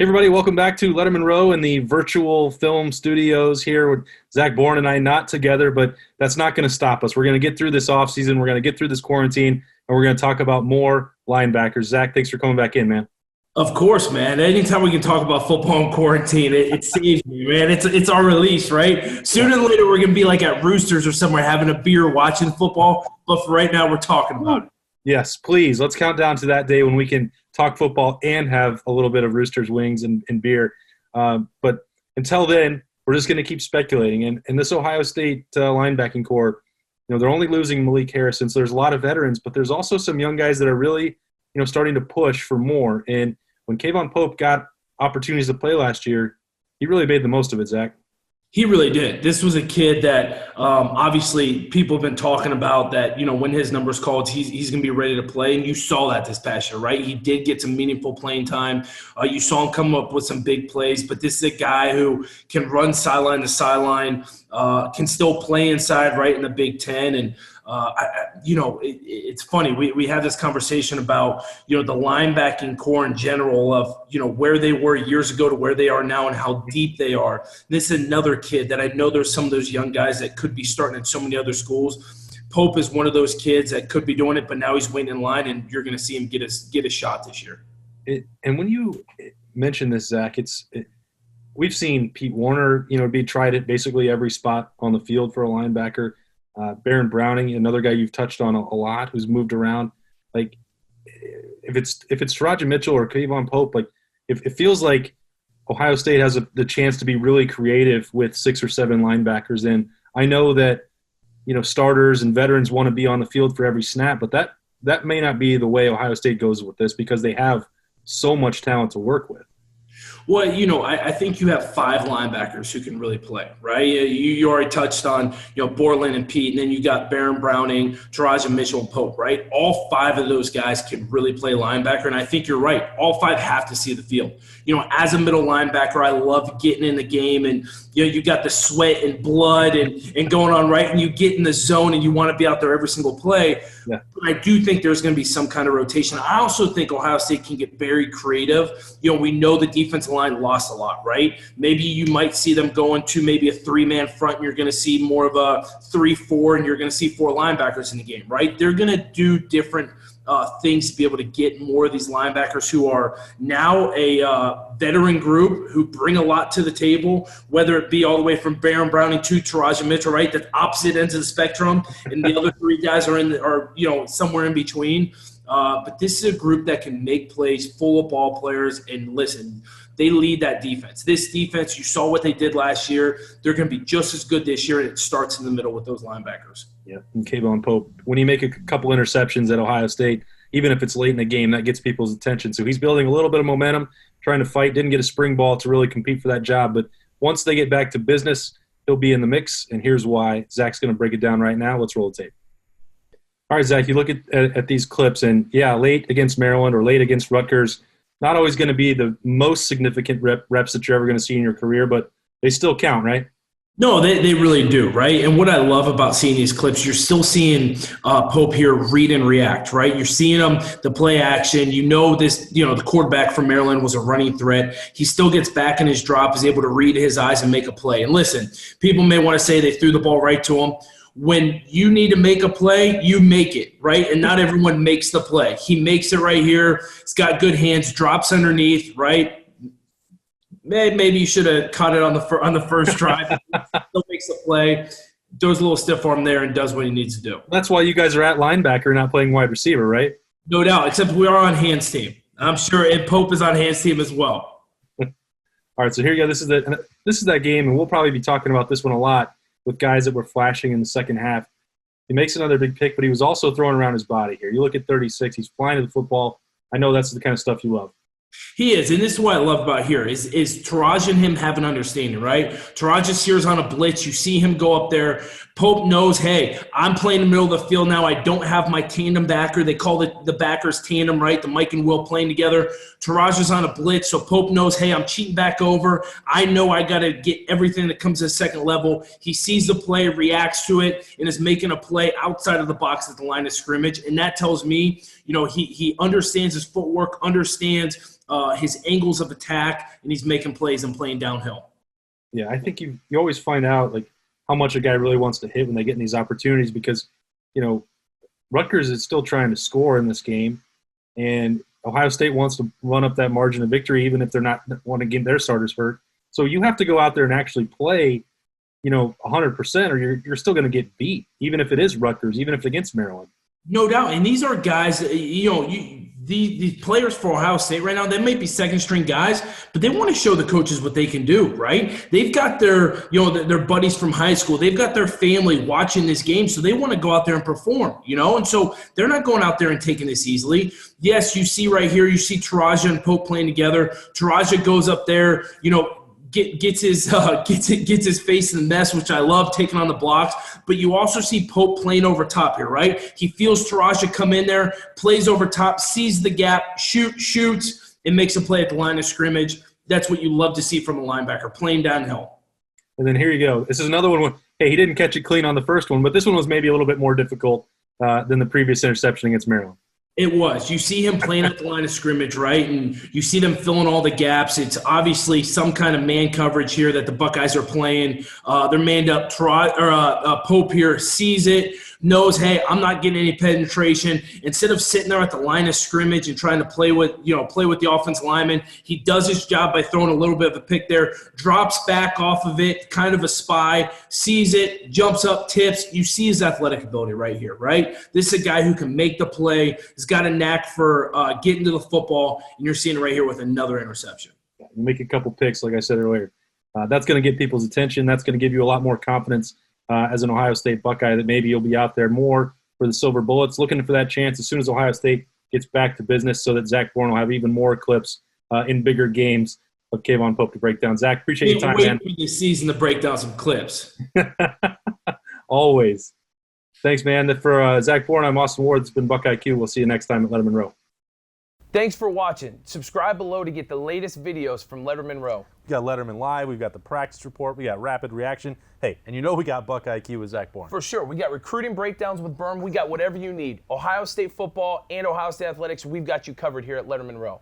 Hey everybody, welcome back to Lettermen Row in the virtual film studios here with Zach Boren and I, not together, but that's not going to stop us. We're going to get through this offseason, we're going to get through this quarantine, and we're going to talk about more linebackers. Zach, thanks for coming back in, man. Of course, man. Anytime we can talk about football and quarantine, it saves me, man. It's our release, right? Sooner or later, we're going to be like at Roosters or somewhere having a beer watching football, but for right now, we're talking about it. Yes, please. Let's count down to that day when we can talk football and have a little bit of Roosters wings and beer. But until then, we're just going to keep speculating. And this Ohio State linebacking core, they're only losing Malik Harrison, so there's a lot of veterans, but there's also some young guys that are really, starting to push for more. And when KVaughan Pope got opportunities to play last year, he really made the most of it, Zach. He really did. This was a kid that obviously people have been talking about that, when his number's called, he's going to be ready to play. And you saw that this past year, right? He did get some meaningful playing time. You saw him come up with some big plays. But this is a guy who can run sideline to sideline, can still play inside, right, in the Big Ten. And, it's funny. We had this conversation about, the linebacking core in general of, where they were years ago to where they are now and how deep they are. This is another kid that I know there's some of those young guys that could be starting at so many other schools. Pope is one of those kids that could be doing it, but now he's waiting in line, and you're going to see him get a shot this year. And when you mention this, Zach, we've seen Pete Warner, be tried at basically every spot on the field for a linebacker. Baron Browning, another guy you've touched on a lot, who's moved around. Like, if it's Taraja Mitchell or KVaughan Pope, like, it feels like Ohio State has the chance to be really creative with 6 or 7 linebackers. And I know that, starters and veterans want to be on the field for every snap, but that may not be the way Ohio State goes with this because they have so much talent to work with. Well, I think you have 5 linebackers who can really play, right? You already touched on, Borland and Pete, and then you got Baron Browning, Taraja Mitchell, and Pope, right? All 5 of those guys can really play linebacker, and I think you're right. All 5 have to see the field. As a middle linebacker, I love getting in the game, and, you got the sweat and blood and going on, right? And you get in the zone, and you want to be out there every single play. Yeah. But I do think there's going to be some kind of rotation. I also think Ohio State can get very creative. We know the defensive line lost a lot, right? Maybe you might see them going to maybe a 3-man front, and you're going to see more of a 3-4, and you're going to see 4 linebackers in the game, right? They're going to do different things to be able to get more of these linebackers who are now a veteran group who bring a lot to the table, whether it be all the way from Baron Browning to Taraja Mitchell, right? The opposite ends of the spectrum, and the other 3 guys are somewhere in between. But this is a group that can make plays, full of ball players, and listen, they lead that defense. This defense, you saw what they did last year. They're going to be just as good this year, and it starts in the middle with those linebackers. Yeah, and KVaughan Pope, when you make a couple interceptions at Ohio State, even if it's late in the game, that gets people's attention. So he's building a little bit of momentum, trying to fight. Didn't get a spring ball to really compete for that job. But once they get back to business, he'll be in the mix, and here's why. Zach's going to break it down right now. Let's roll the tape. All right, Zach, you look at these clips, and, yeah, late against Maryland or late against Rutgers, not always going to be the most significant reps that you're ever going to see in your career, but they still count, right? No, they really do, right? And what I love about seeing these clips, you're still seeing Pope here read and react, right? You're seeing him, the play action. The quarterback from Maryland was a running threat. He still gets back in his drop, is able to read his eyes and make a play. And listen, people may want to say they threw the ball right to him. When you need to make a play, you make it, right? And not everyone makes the play. He makes it right here. He's got good hands, drops underneath, right? Maybe you should have caught it on the first try. Still makes the play, throws a little stiff arm there, and does what he needs to do. That's why you guys are at linebacker, not playing wide receiver, right? No doubt, except we are on Hand's team. I'm sure and Pope is on Hand's team as well. All right, so here you go. This is that game, and we'll probably be talking about this one a lot with guys that were flashing in the second half. He makes another big pick, but he was also throwing around his body here. You look at 36, he's flying to the football. I know that's the kind of stuff you love. He is, and this is what I love about here is Taraj and him have an understanding, right? Taraj is here on a blitz. You see him go up there. Pope knows, hey, I'm playing in the middle of the field now. I don't have my tandem backer. They call it the backers tandem, right? The Mike and Will playing together. Taraj is on a blitz, so Pope knows, hey, I'm cheating back over. I know I got to get everything that comes to the second level. He sees the play, reacts to it, and is making a play outside of the box at the line of scrimmage. And that tells me, he understands his footwork, understands his angles of attack, and he's making plays and playing downhill. Yeah, I think you always find out like how much a guy really wants to hit when they get in these opportunities because, Rutgers is still trying to score in this game, and Ohio State wants to run up that margin of victory even if they're not want to get their starters hurt. So you have to go out there and actually play, 100%, or you're still going to get beat, even if it is Rutgers, even if it's against Maryland. No doubt. And these are guys, these players for Ohio State right now, they may be second-string guys, but they want to show the coaches what they can do, right? They've got their, their buddies from high school. They've got their family watching this game, so they want to go out there and perform, And so they're not going out there and taking this easily. Yes, you see right here, you see Taraja and Pope playing together. Taraja goes up there, gets his face in the mess, which I love, taking on the blocks. But you also see Pope playing over top here, right? He feels Taraja come in there, plays over top, sees the gap, shoots, and makes a play at the line of scrimmage. That's what you love to see from a linebacker, playing downhill. And then here you go. This is another one. Hey, he didn't catch it clean on the first one, but this one was maybe a little bit more difficult than the previous interception against Maryland. It was. You see him playing at the line of scrimmage, right? And you see them filling all the gaps. It's obviously some kind of man coverage here that the Buckeyes are playing. They're manned up. Pope here sees it, knows, hey, I'm not getting any penetration. Instead of sitting there at the line of scrimmage and trying to play with the offensive lineman, he does his job by throwing a little bit of a pick there, drops back off of it, kind of a spy, sees it, jumps up, tips. You see his athletic ability right here, right? This is a guy who can make the play. He's got a knack for getting to the football, and you're seeing it right here with another interception. Make a couple picks, like I said earlier. That's going to get people's attention. That's going to give you a lot more confidence as an Ohio State Buckeye that maybe you'll be out there more for the Silver Bullets, looking for that chance as soon as Ohio State gets back to business so that Zach Boren will have even more clips in bigger games of KVaughan Pope to break down. Zach, appreciate your time, man. Wait for this season to break down some clips. Always. Thanks, man. For Zach Boren, I'm Austin Ward. It's been BuckIQ. We'll see you next time at Lettermen Row. Thanks for watching. Subscribe below to get the latest videos from Lettermen Row. We got Letterman Live, we've got the practice report, we got rapid reaction. Hey, and we got BuckIQ with Zach Boren. For sure. We got recruiting breakdowns with Berm. We got whatever you need. Ohio State football and Ohio State athletics, we've got you covered here at Lettermen Row.